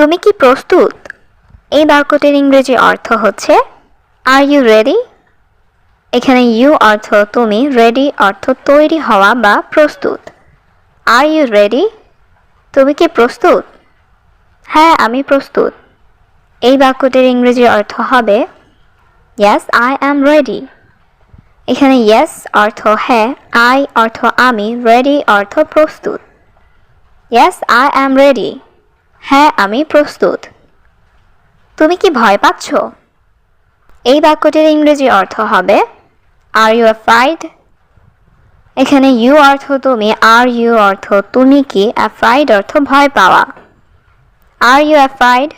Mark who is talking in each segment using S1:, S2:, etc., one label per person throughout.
S1: তুমি কি প্রস্তুত? এই বাক্যটির ইংরেজি অর্থ হচ্ছে আর ইউ রেডি। এখানে ইউ অর্থ তুমি, রেডি অর্থ তৈরি হওয়া বা প্রস্তুত। Are you ready? তুমি কি প্রস্তুত? হ্যাঁ, আমি প্রস্তুত। এই বাক্যটির ইংরেজি অর্থ হবে ইয়েস আই অ্যাম রেডি। এখানে ইয়েস অর্থ হ্যাঁ, আই অর্থ আমি, রেডি অর্থ প্রস্তুত। Yes I am ready. হ্যাঁ, আমি প্রস্তুত। তুমি কি ভয় পাচ্ছ? এই বাক্যটির ইংরেজি অর্থ হবে আর ইউ অ্যাফ্রাইড। এখানে ইউ অর্থ তুমি, আর ইউ অর্থ তুমি কি, অ্যাফ্রাইড অর্থ ভয় পাওয়া। Are you afraid?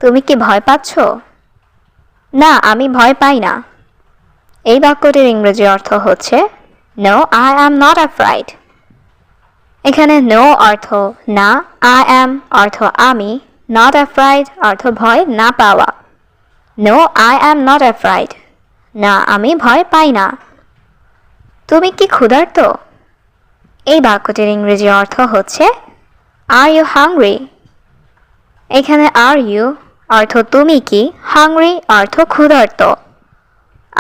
S1: তুমি কি ভয় পাচ্ছ? না, আমি ভয় পাই না। এই বাক্যটির ইংরেজি অর্থ হচ্ছে no I am not afraid. এখানে নো অর্থ না, আই অ্যাম অর্থ আমি, নট অ্যাফ্রাইড অর্থ ভয় না পাওয়া। No I am not afraid. না, আমি ভয় পাই না। তুমি কি ক্ষুধার্ত? এই বাক্যটির ইংরেজি অর্থ হচ্ছে আর ইউ হাংরি। এখানে আর ইউ অর্থ তুমি কি, হাংরি অর্থ ক্ষুধার্ত।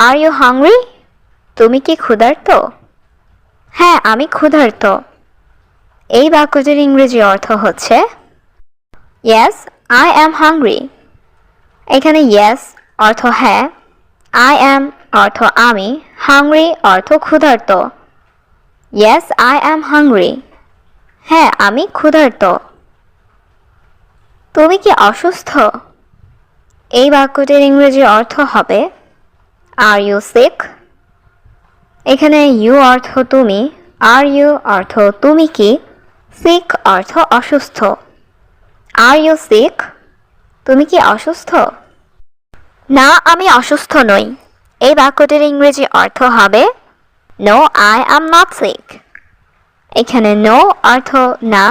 S1: Are you hungry? তুমি কি ক্ষুধার্ত? হ্যাঁ, আমি ক্ষুধার্ত। এই বাক্যটির ইংরেজি অর্থ হচ্ছে ইয়েস আই অ্যাম হাংরি। এখানে ইয়েস অর্থ হ্যাঁ, আই অ্যাম অর্থ আমি, হাংরি অর্থ ক্ষুধার্ত। Yes I am hungry. হ্যাঁ, আমি ক্ষুধার্ত। তুমি কি অসুস্থ? এই বাক্যটির ইংরেজি অর্থ হবে আর ইউ সিক। এখানে ইউ অর্থ তুমি, আর ইউ অর্থ তুমি কি, সিক অর্থ অসুস্থ। Are you sick? তুমি কি অসুস্থ? না, আমি অসুস্থ নই। এই বাক্যটির ইংরেজি অর্থ হবে no I am not sick. এখানে নো অর্থ না,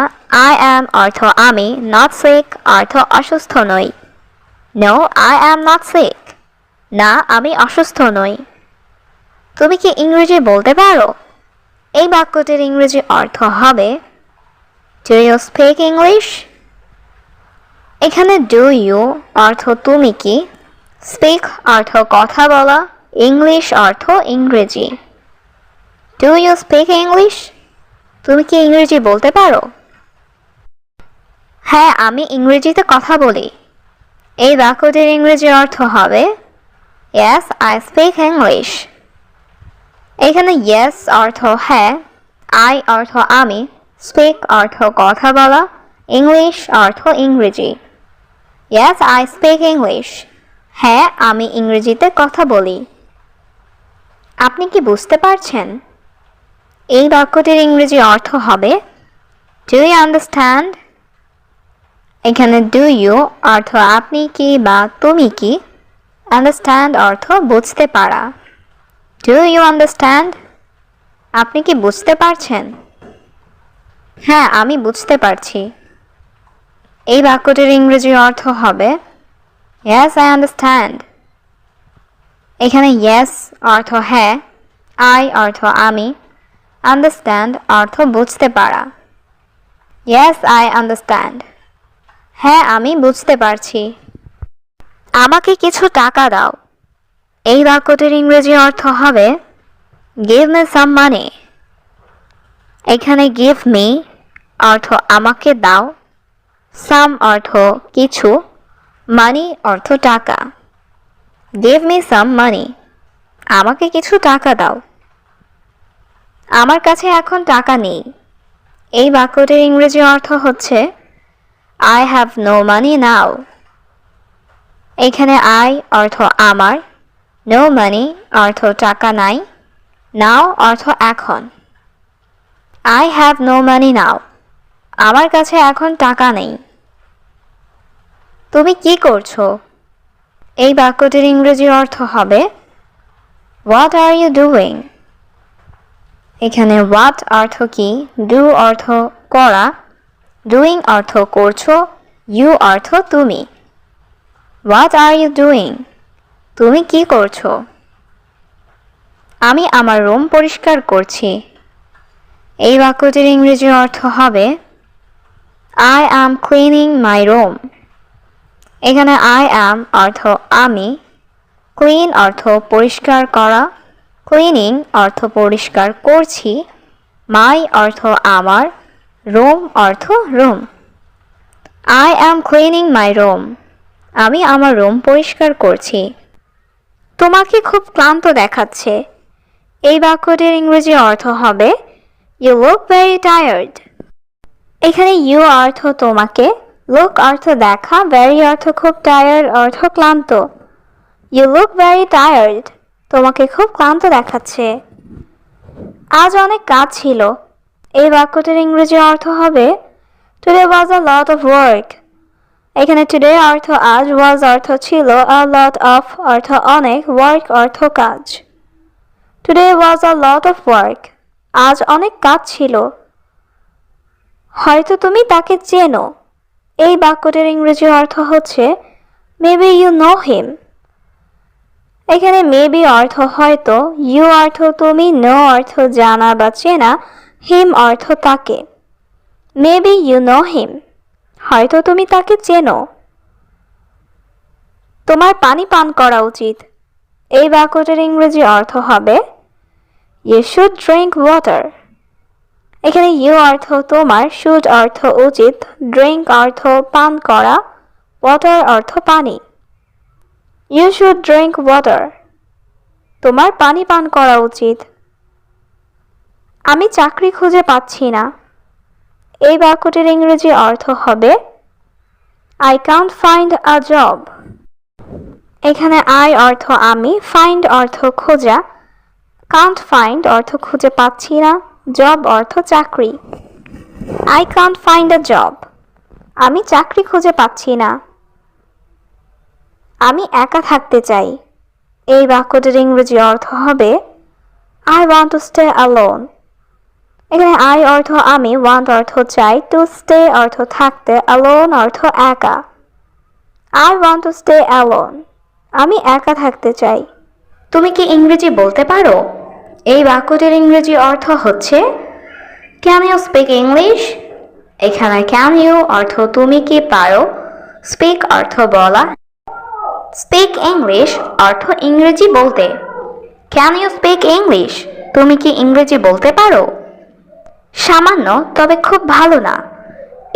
S1: আই অ্যাম অর্থ আমি, নট সিক অর্থ অসুস্থ নই। No I am not sick. না, আমি অসুস্থ নই। তুমি কি ইংরেজি বলতে পারো? এই বাক্যটির ইংরেজি অর্থ হবে ডু ইউ স্পিক ইংলিশ। এখানে ডু ইউ অর্থ তুমি কি, স্পিক অর্থ কথা বলা, ইংলিশ অর্থ ইংরেজি। Do you speak English? তুমি কি ইংরেজি বলতে পারো? হ্যাঁ, আমি ইংরেজিতে কথা বলি। এই বাক্যটির ইংরেজি অর্থ হবে ইয়েস আই স্পিক ইংলিশ। এখানে ইয়েস অর্থ হ্যাঁ, আই অর্থ আমি, স্পিক অর্থ কথা বলা, ইংলিশ অর্থ ইংরেজি। Yes I speak English. হ্যাঁ, আমি ইংরেজিতে কথা বলি। আপনি কি বুঝতে পারছেন? এই বাক্যটির ইংরেজি অর্থ হবে ডু ইউ আন্ডারস্ট্যান্ড। এখানে ডু ইউ অর্থ আপনি কি বা তুমি কি, আন্ডারস্ট্যান্ড অর্থ বুঝতে পারা। Do you understand? আপনি কি বুঝতে পারছেন? হ্যাঁ, আমি বুঝতে পারছি। এই বাক্যটির ইংরেজি অর্থ হবে ইয়েস আই আন্ডারস্ট্যান্ড। এখানে ইয়েস অর্থ হ্যাঁ, আই অর্থ আমি, আন্ডারস্ট্যান্ড অর্থ বুঝতে পারা। Yes I understand. হ্যাঁ, আমি বুঝতে পারছি। আমাকে কিছু টাকা দাও। এই বাক্যটির ইংরেজি অর্থ হবে গিভ মি সাম মানি। এখানে গিভ মি অর্থ আমাকে দাও, সাম অর্থ কিছু, মানি অর্থ টাকা। গিভ মি সাম মানি। আমাকে কিছু টাকা দাও। আমার কাছে এখন টাকা নেই। এই বাক্যটির ইংরেজি অর্থ হচ্ছে আই হ্যাভ নো মানি নাও। এখানে আই অর্থ আমার, নো মানি অর্থ টাকা নাই, নাও অর্থ এখন। আই হ্যাভ নো মানি নাও। আমার কাছে এখন টাকা নেই। তুমি কি করছো? এই বাক্যটির ইংরেজি অর্থ হবে হোয়াট আর ইউ ডুইং। এখানে হোয়াট অর্থ কি, ডু অর্থ করা, ডুইং অর্থ করছো, ইউ অর্থ তুমি। What are you doing? তুমি কি করছো? আমি আমার রুম পরিষ্কার করছি। এই বাক্যটির ইংরেজি অর্থ হবে I am cleaning my room. এখানে আই অ্যাম অর্থ আমি, ক্লিন অর্থ পরিষ্কার করা, ক্লিনিং অর্থ পরিষ্কার করছি, মাই অর্থ আমার, রুম অর্থ room. I am cleaning my room, আমি আমার রুম পরিষ্কার করছি। তোমাকে খুব ক্লান্ত দেখাচ্ছে। এই বাক্যটির ইংরেজি অর্থ হবে ইউ লুক ভেরি টায়ার্ড। এখানে ইউ অর্থ তোমাকে, লুক অর্থ দেখা, ভেরি অর্থ খুব, টায়ার্ড অর্থ ক্লান্ত। ইউ লুক ভেরি টায়ার্ড, তোমাকে খুব ক্লান্ত দেখাচ্ছে। আজ অনেক কাজ ছিল। এই বাক্যটির ইংরেজি অর্থ হবে today was a lot of work. এখানে টুডে অর্থ আজ, ওয়াজ অর্থ ছিল, আ লট অফ অর্থ অনেক, ওয়ার্ক অর্থ কাজ। Today was a lot of work, আজ অনেক কাজ ছিল। হয়তো তুমি তাকে চেনো। এই বাক্যটির ইংরেজি অর্থ হচ্ছে মেবি ইউ নো হিম। এখানে মেবি অর্থ হয়তো, ইউ অর্থ তুমি, নো অর্থ জানা বা চেনা, হিম অর্থ তাকে। মেবি ইউ নো হিম, হয়তো তুমি তাকে চেনো। তোমার পানি পান করা উচিত। এই বাক্যটির ইংরেজি অর্থ হবে ইউ শুড ড্রিঙ্ক ওয়াটার। এখানে ইউ অর্থ তোমার, শুড অর্থ উচিত, ড্রিঙ্ক অর্থ পান করা, ওয়াটার অর্থ পানি। ইউ শুড ড্রিঙ্ক ওয়াটার, তোমার পানি পান করা উচিত। আমি চাকরি খুঁজে পাচ্ছি না। এই বাক্যটির ইংরেজি অর্থ হবে I can't find a job. এখানে আই অর্থ আমি, ফাইন্ড অর্থ খোঁজা, কান্ট ফাইন্ড অর্থ খুঁজে পাচ্ছি না, জব অর্থ চাকরি। I can't find a job, আমি চাকরি খুঁজে পাচ্ছি না। আমি একা থাকতে চাই। এই বাক্যটির ইংরেজি অর্থ হবে I want to stay alone. এখানে আই অর্থ আমি, ওয়ান্ট অর্থ চাই, টু স্টে অর্থ থাকতে, অ্যালোন অর্থ একা। I want to stay alone, আমি একা থাকতে চাই। তুমি কি ইংরেজি বলতে পারো? এই বাক্যটির ইংরেজি অর্থ হচ্ছে ক্যান ইউ স্পিক ইংলিশ। এখানে ক্যান ইউ অর্থ তুমি কি পারো, স্পিক অর্থ বলা, স্পিক ইংলিশ অর্থ ইংরেজি বলতে। ক্যান ইউ স্পিক ইংলিশ, তুমি কি ইংরেজি বলতে পারো? সামান্য তবে খুব ভালো না।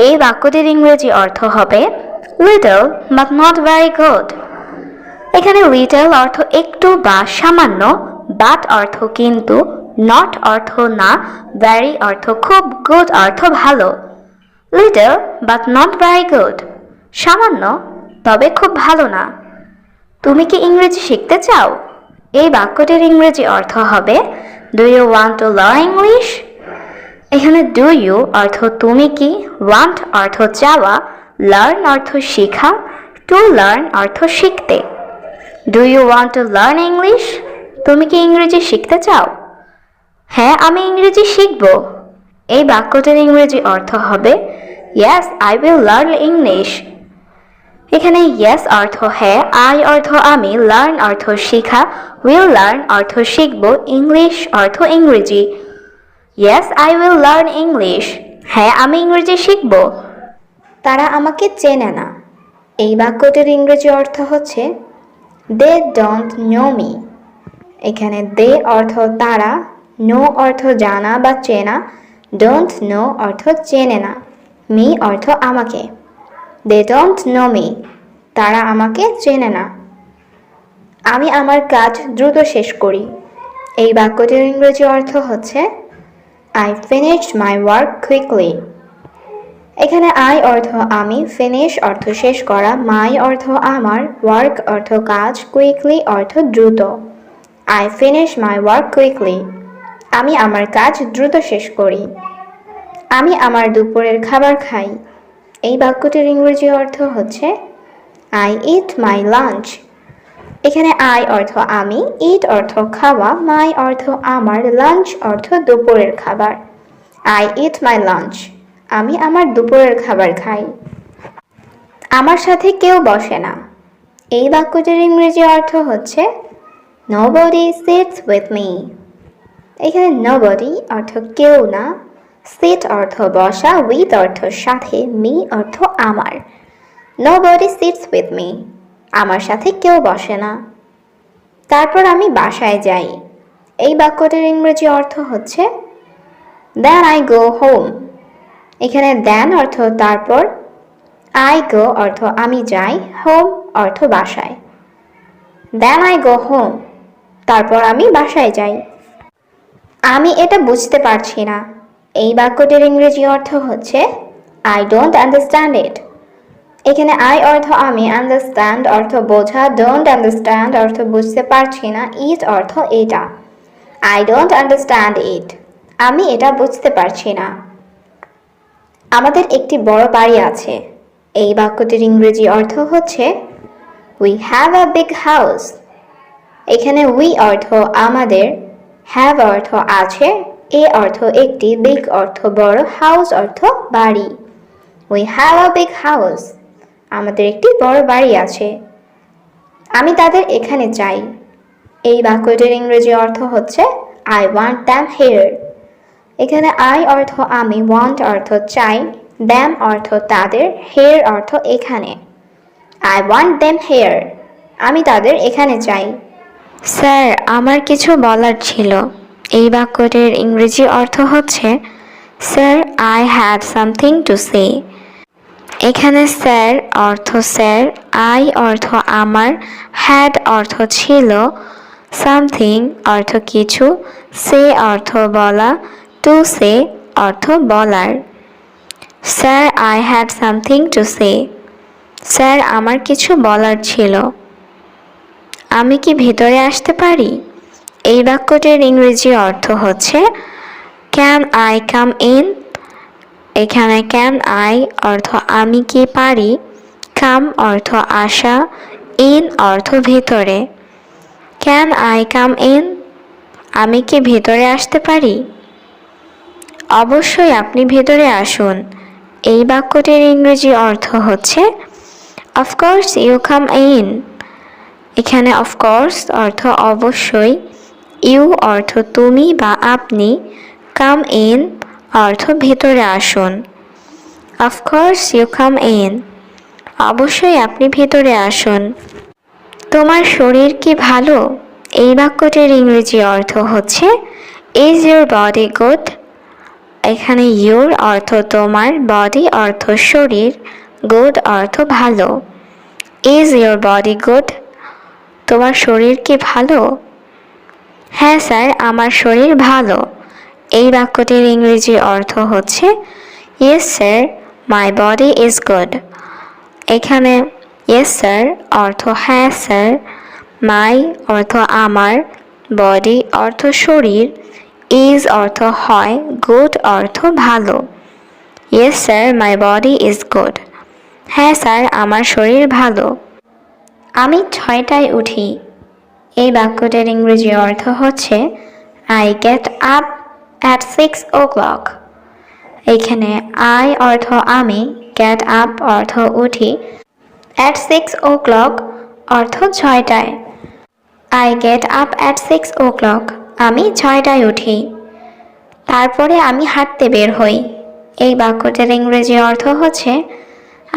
S1: এই বাক্যটির ইংরেজি অর্থ হবে little but not very good. এখানে লিটল অর্থ একটু বা সামান্য, বাট অর্থ কিন্তু, নট অর্থ না, ভেরি অর্থ খুব, গুড অর্থ ভালো। Little but not very good, সামান্য তবে খুব ভালো না। তুমি কি ইংরেজি শিখতে চাও? এই বাক্যটির ইংরেজি অর্থ হবে do you want to learn English. এখানে ডু ইউ অর্থ তুমি কি, ওয়ান্ট অর্থ চাওয়া, লার্ন অর্থ শেখা, টু লার্ন অর্থ শিখতে। Do you want to learn English, তুমি কি ইংরেজি শিখতে চাও? হ্যাঁ, আমি ইংরেজি শিখব। এই বাক্যটির ইংরেজি অর্থ হবে yes I will learn English. এখানে ইয়েস অর্থ হ্যাঁ, আই অর্থ আমি, লার্ন অর্থ শেখা, উইল লার্ন অর্থ শিখব, ইংলিশ অর্থ ইংরেজি। Yes I will learn English, হ্যাঁ আমি ইংরেজি শিখব। তারা আমাকে চেনে না। এই বাক্যটির ইংরেজি অর্থ হচ্ছে দে ডোন্ট নো মি। এখানে দে অর্থ তারা, নো অর্থ জানা বা চেনা, ডোন্ট নো অর্থ চেনে না, মি অর্থ আমাকে। দে ডোন্ট নো মি, তারা আমাকে চেনে না। আমি আমার কাজ দ্রুত শেষ করি। এই বাক্যটির ইংরেজি অর্থ হচ্ছে I finished my work quickly. এখানে আই অর্থ আমি, ফিনিশ অর্থ শেষ করা, মাই অর্থ আমার, ওয়ার্ক অর্থ কাজ, কুইকলি অর্থ দ্রুত। I finish my work quickly, আমি আমার কাজ দ্রুত শেষ করি। আমি আমার দুপুরের খাবার খাই। এই বাক্যটির ইংরেজি অর্থ হচ্ছে আই ইট মাই লাঞ্চ। এখানে আই অর্থ আমি, ইট অর্থ খাওয়া, মাই অর্থ আমার, লাঞ্চ অর্থ দুপুরের খাবার। আই ইট মাই লাঞ্চ, আমি আমার দুপুরের খাবার খাই। আমার সাথে কেউ বসে না। এই বাক্যটির ইংরেজি অর্থ হচ্ছে নোবডি সিটস উইথ মি। এখানে নোবডি অর্থ কেউ না, সিট অর্থ বসা, উইথ অর্থ সাথে, মি অর্থ আমার। Nobody sits with me. আমার সাথে কেউ বসে না। তারপর আমি বাসায় যাই। এই বাক্যটির ইংরেজি অর্থ হচ্ছে Then I go home. এখানে then অর্থ তারপর, I go অর্থ আমি যাই, home অর্থ বাসায়। Then I go home. তারপর আমি বাসায় যাই। আমি এটা বুঝতে পারছি না। এই বাক্যটির ইংরেজি অর্থ হচ্ছে I don't understand it. এখানে I অর্থ আমি, understand অর্থ বোঝা, don't understand অর্থ বুঝতে পারছি না, it অর্থ এটা। I don't understand it. আমি এটা বুঝতে পারছি না। আমাদের একটি বড় বাড়ি আছে। এই বাক্যটির ইংরেজি অর্থ হচ্ছে We have a big house. এখানে we অর্থ আমাদের, have অর্থ আছে, a অর্থ একটি, big অর্থ বড়, house অর্থ বাড়ি। We have a big house. আমাদের একটি বড় বাড়ি আছে। আমি তাদের এখানে চাই। এই বাক্যটির ইংরেজি অর্থ হচ্ছে I want them here. এখানে I অর্থ আমি, want অর্থ চাই, them অর্থ তাদের, here অর্থ এখানে। I want them here. আমি তাদের এখানে চাই। স্যার, আমার কিছু বলার ছিল। এই বাক্যটির ইংরেজি অর্থ হচ্ছে sir, I had something to say. এখানে স্যার অর্থ স্যার, I অর্থ আমার, had অর্থ ছিল, something অর্থ কিছু, say অর্থ বলা, to say অর্থ বলার। Sir, I had something to say. Sir, আমার কিছু বলার ছিল। আমি কি ভেতরে আসতে পারি? এই বাক্যটির ইংরেজি অর্থ হচ্ছে Can I come in? এখানে can I অর্থ আমি কি পারি, come অর্থ আসা, in অর্থ ভেতরে। Can I come in? আমি কি ভেতরে আসতে পারি? অবশ্যই আপনি ভেতরে আসুন। এই বাক্যটির ইংরেজি অর্থ হচ্ছে Of course you come in. এখানে of course অর্থ অবশ্যই, you অর্থ তুমি বা আপনি, come in অর্থ ভেতরে আসুন। Of course you come in. অবশ্যই আপনি ভেতরে আসুন। তোমার শরীর কি ভালো? এই বাক্যটির ইংরেজি অর্থ হচ্ছে Is your body good? এখানে your অর্থ তোমার, body অর্থ শরীর, good অর্থ ভালো। Is your body good? তোমার শরীর কি ভালো? হ্যাঁ স্যার, আমার শরীর ভালো। এই বাক্যটির ইংরেজি অর্থ হচ্ছে Yes sir, my body is good. এখানে Yes sir অর্থ হ্যাঁ স্যার, my অর্থ আমার, body অর্থ শরীর, is অর্থ হয়, good অর্থ ভালো। Yes sir, my body is good. হ্যাঁ স্যার, আমার শরীর ভালো। আমি 6টায় উঠি। এই বাক্যটির ইংরেজি অর্থ হচ্ছে I get up at 6 o'clock. এখানে I অর্থ আমি, get up অর্থ উঠি, at 6 o'clock অর্থ 6টায়। I get up at 6 o'clock. আমি 6টায় উঠি। তারপরে আমি হাঁটতে বের হই। এই বাক্যটির ইংরেজি অর্থ হচ্ছে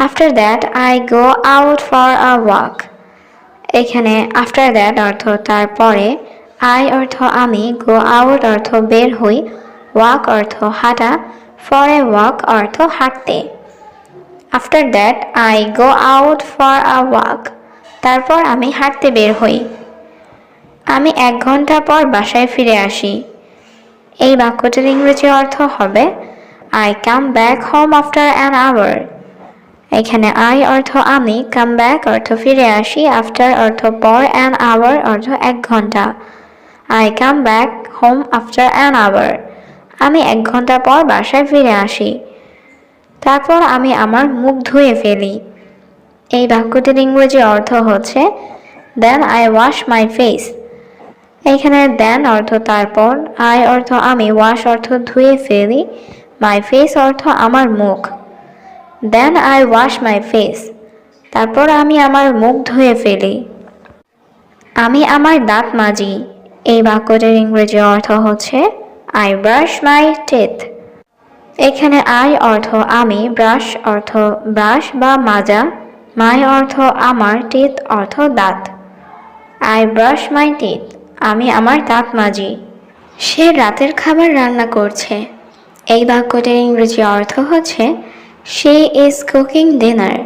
S1: After that I go out for a walk. এখানে after that অর্থ তারপরে, I অর্থ আমি, go out অর্থ বের হই, walk অর্থ হাঁটা, for a walk অর্থ হাঁটতে। After that I go out for a walk. তারপর আমি হাঁটতে বের হই। আমি 1 ঘন্টা পর বাসায় ফিরে আসি। এই বাক্যটির ইংরেজি অর্থ হবে I come back home after an hour. এখানে I অর্থ আমি, come back অর্থ ফিরে আসি, after অর্থ পর, an hour অর্থ 1 ঘন্টা। I come back home after an hour. আমি 1 ঘন্টা পর বাসায় ফিরে আসি। তারপর আমি আমার মুখ ধুয়ে ফেলি। এই বাক্যটির ইংরেজি অর্থ হচ্ছে Then I wash my face. এখানে then অর্থ তারপর, I অর্থ আমি, wash অর্থ ধুয়ে ফেলি, my face অর্থ আমার মুখ। Then I wash my face. তারপর আমি আমার মুখ ধুয়ে ফেলি। আমি আমার দাঁত মাজি। এই বাক্যটির ইংরেজি অর্থ হচ্ছে I brush my teeth. এখানে I অর্থ আমি, brush অর্থ ব্রাশ বা মাজা, মাই অর্থ আমার, টিথ অর্থ দাঁত। আই ব্রাশ মাই টিথ, আমি আমার দাঁত মাজি। সে রাতের খাবার রান্না করছে। এই বাক্যটির ইংরেজি অর্থ হচ্ছে শি ইজ কুকিং ডিনার।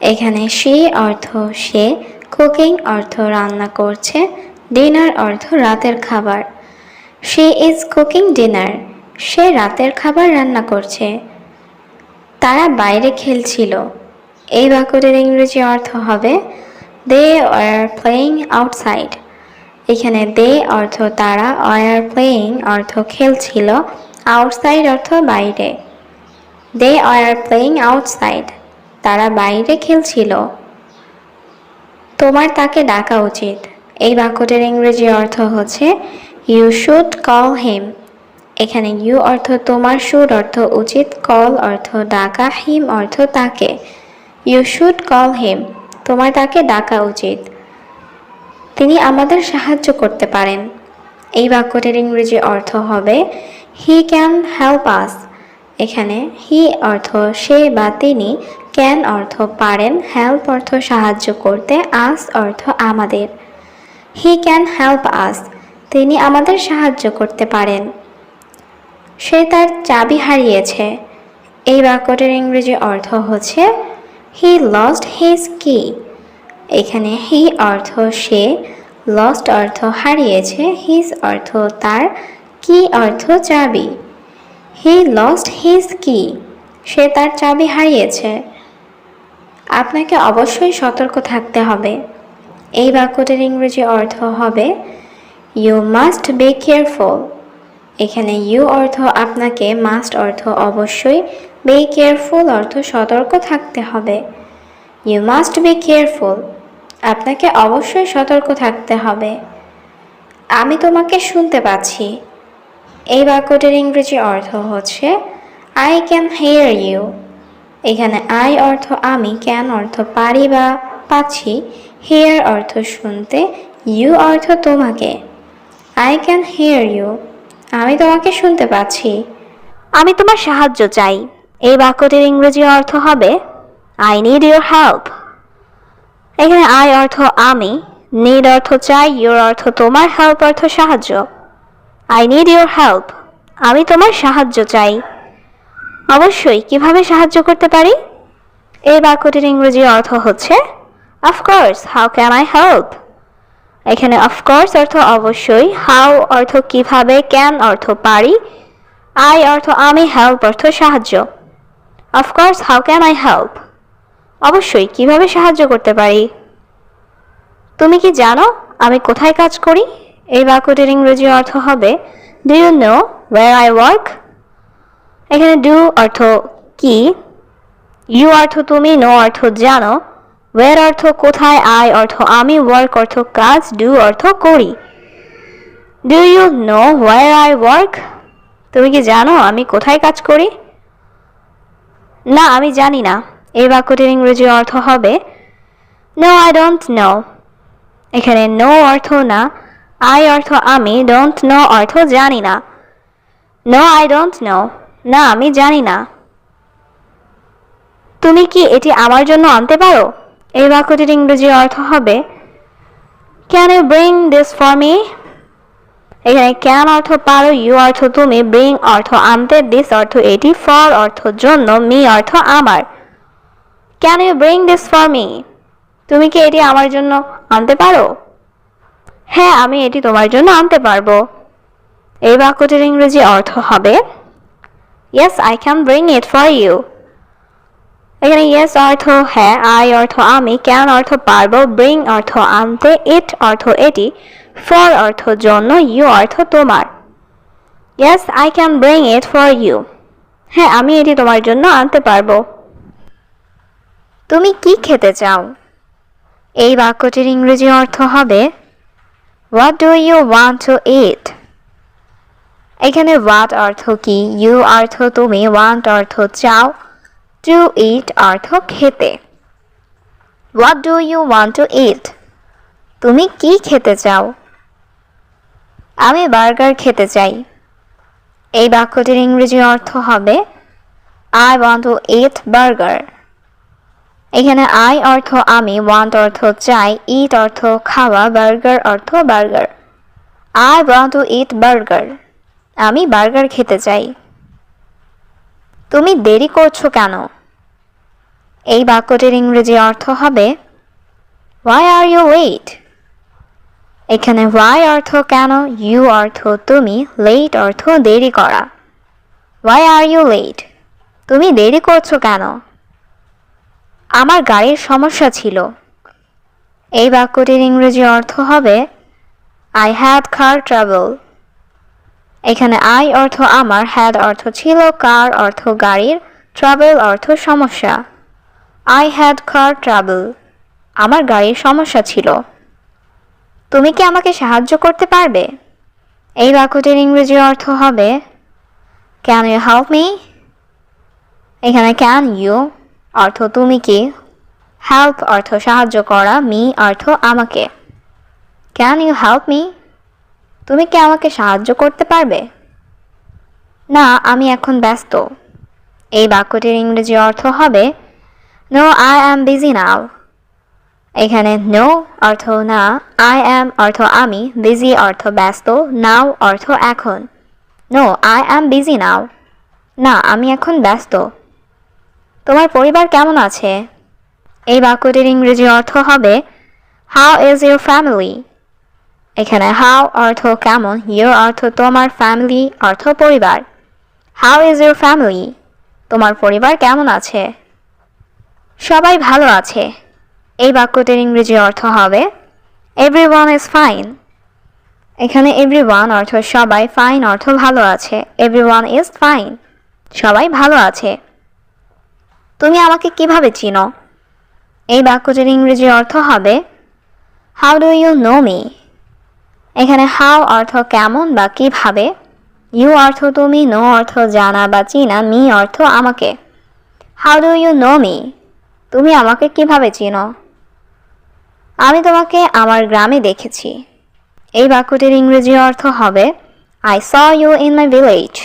S1: এখানে শি অর্থ সে, কুকিং অর্থ রান্না করছে, ডিনার অর্থ রাতের খাবার। শি ইজ কুকিং ডিনার, সে রাতের খাবার রান্না করছে। তারা বাইরে খেলছিল। এই বাক্যটির ইংরেজি অর্থ হবে দে আর প্লেয়িং আউটসাইড। এখানে দে অর্থ তারা, আর প্লেয়িং অর্থ খেলছিল, আউটসাইড অর্থ বাইরে। দে আর প্লেয়িং আউটসাইড, তারা বাইরে খেলছিল। তোমার তাকে ডাকা উচিত। এই বাক্যটির ইংরেজি অর্থ হচ্ছে ইউ শুড কল হিম। এখানে ইউ অর্থ তোমার, শুড অর্থ উচিত, কল অর্থ ডাকা, হিম অর্থ তাকে। ইউ শুড কল হিম, তোমার তাকে ডাকা উচিত। তিনি আমাদের সাহায্য করতে পারেন। এই বাক্যটির ইংরেজি অর্থ হবে হি ক্যান হেল্প আস। এখানে হি অর্থ সে বা তিনি, ক্যান অর্থ পারেন, হেল্প অর্থ সাহায্য করতে, আস অর্থ আমাদের। হি ক্যান হেল্প আস, তিনি আমাদের সাহায্য করতে পারেন। সে তার চাবি হারিয়েছে। এই বাক্যটির ইংরেজি অর্থ হচ্ছে হি লস্ট হিজ কি। এখানে হি অর্থ সে, লস্ট অর্থ হারিয়েছে, হিজ অর্থ তার, কি অর্থ চাবি। হি লস্ট হিজ কি, সে তার চাবি হারিয়েছে। আপনাকে অবশ্যই সতর্ক থাকতে হবে। এই বাক্যটির ইংরেজি অর্থ হবে ইউ মাস্ট বি কেয়ারফুল। এখানে ইউ অর্থ আপনাকে, মাস্ট অর্থ অবশ্যই, বি কেয়ারফুল অর্থ সতর্ক থাকতে হবে। ইউ মাস্ট বি কেয়ারফুল, আপনাকে অবশ্যই সতর্ক থাকতে হবে। আমি তোমাকে শুনতে পাচ্ছি। এই বাক্যটির ইংরেজি অর্থ হচ্ছে আই ক্যান হিয়ার ইউ। এখানে আই অর্থ আমি, ক্যান অর্থ পারি বা পাচ্ছি, হিয়ার অর্থ শুনতে, ইউ অর্থ তোমাকে। আই ক্যান হিয়ার ইউ, আমি তোমাকে শুনতে পাচ্ছি। আমি তোমার সাহায্য চাই। এই বাক্যটির ইংরেজি অর্থ হবে আই নিড ইউর হেল্প। এখানে আই অর্থ আমি, নিড অর্থ চাই, ইউর অর্থ তোমার, হেল্প অর্থ সাহায্য। আই নিড ইউর হেল্প, আমি তোমার সাহায্য চাই। অবশ্যই, কিভাবে সাহায্য করতে পারি? এই বাক্যটির ইংরেজি অর্থ হচ্ছে of course, how can I help. এখানে অফকোর্স অর্থ অবশ্যই, হাউ অর্থ কিভাবে, ক্যান অর্থ পারি, আই অর্থ আমি, হেল্প অর্থ সাহায্য। Of course, how can I help, অবশ্যই কিভাবে সাহায্য করতে পারি। তুমি কি জানো আমি কোথায় কাজ করি? এই বাক্যটির ইংরেজি অর্থ হবে do you know where I work. এখানে ডু অর্থ কি, ইউ অর্থ তুমি, নো অর্থ জানো, ওয়্যার অর্থ কোথায়, আই অর্থ আমি, ওয়ার্ক অর্থ কাজ, ডু অর্থ করি। Do you know where I work, তুমি কি জানো আমি কোথায় কাজ করি? না, আমি জানি না। এই বাক্যটির ইংরেজি অর্থ হবে নো আই ডোন্ট নো। এখানে নো অর্থ না, আই অর্থ আমি, ডোন্ট নো অর্থ জানি না। নো আই ডোন্ট নো, না আমি জানি না। তুমি কি এটি আমার জন্য আনতে পারো? এই বাক্যটির ইংরেজি অর্থ হবে can you bring this for me. এখানে ক্যান অর্থ পারো, ইউ অর্থ তুমি, ব্রিং অর্থ আনতে, দিস অর্থ এটি, ফর অর্থ জন্য, মি অর্থ আমার। Can you bring this for me, তুমি কি এটি আমার জন্য আনতে পারো? হ্যাঁ, আমি এটি তোমার জন্য আনতে পারবো। এই বাক্যটির ইংরেজি অর্থ হবে yes I can bring it for you. এখানে ইয়েস অর্থ হ্যাঁ, আই অর্থ আমি, ক্যান অর্থ পারবো, ব্রিং অর্থ আনতে, ইট অর্থ এটি, ফর অর্থ জন্য, ইউ অর্থ তোমার। Yes I can bring it for you, হ্যাঁ আমি এটি তোমার জন্য আনতে পারবো। তুমি কি খেতে চাও? এই বাক্যটির ইংরেজি অর্থ হবে what do you want to eat. এখানে হোয়াট অর্থ কি, ইউ অর্থ তুমি, ওয়ান্ট অর্থ চাও, টু ইট অর্থ খেতে। What do you want to eat, তুমি কি খেতে চাও? আমি বার্গার খেতে চাই। এই বাক্যটির ইংরেজি অর্থ হবে I want to it burger. এখানে আই অর্থ আমি, ওয়ান্ট অর্থ চাই, ইট অর্থ খাওয়া, বার্গার অর্থ burger. I want to it burger. আমি বার্গার খেতে চাই। তুমি দেরি করছো কেন? এই বাক্যটির ইংরেজি অর্থ হবে Why are you late? এখানে why অর্থ কেন, you অর্থ তুমি, late অর্থ দেরি করা। Why are you late? তুমি দেরি করছো কেন? আমার গাড়ির সমস্যা ছিল। এই বাক্যটির ইংরেজি অর্থ হবে I had car trouble. এখানে I অর্থ আমার, had অর্থ ছিল, car অর্থ গাড়ির, trouble অর্থ সমস্যা। I had car trouble. আমার গাড়ির সমস্যা ছিল। তুমি কি আমাকে সাহায্য করতে পারবে? এই বাক্যটির ইংরেজি অর্থ হবে Can you help me? এখানে can you অর্থ তুমি কি, help অর্থ সাহায্য করা, me অর্থ আমাকে। Can you help me? তুমি কি আমাকে সাহায্য করতে পারবে? না, আমি এখন ব্যস্ত। এই বাক্যটির ইংরেজি অর্থ হবে No, I am busy now. এখানে no অর্থ না, I am অর্থ আমি, busy অর্থ ব্যস্ত, now অর্থ এখন। No, I am busy now. না, আমি এখন ব্যস্ত। তোমার পরিবার কেমন আছে? এই বাক্যটির ইংরেজি অর্থ হবে How is your family? এখানে how অর্থ কেমন, your অর্থ তোমার, family অর্থ পরিবার। How is your family? তোমার পরিবার কেমন আছে? সবাই ভালো আছে। এই বাক্যটির ইংরেজি অর্থ হবে Everyone is fine. এখানে everyone অর্থ সবাই, fine অর্থ ভালো আছে, everyone is fine. সবাই ভালো আছে। তুমি আমাকে কিভাবে চিনো? এই বাক্যটির ইংরেজি অর্থ হবে How do you know me? এখানে how অর্থ কেমন বা কিভাবে, you অর্থ তুমি, know অর্থ জানা বা চিনা, me অর্থ আমাকে। How do you know me? তুমি আমাকে কিভাবে চিনো? আমি তোমাকে আমার গ্রামে দেখেছি। এই বাক্যটির ইংরেজি অর্থ হবে I saw you in my village.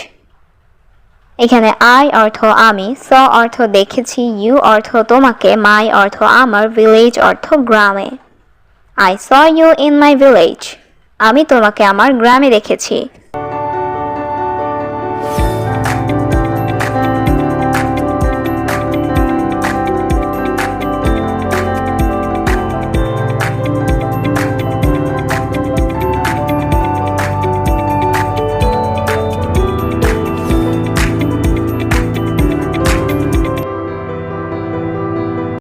S1: এখানে I অর্থ আমি, saw অর্থ দেখেছি, you অর্থ তোমাকে, my অর্থ আমার, village অর্থ গ্রামে। I saw you in my village. আমি তোমাকে আমার গ্রামে দেখেছি।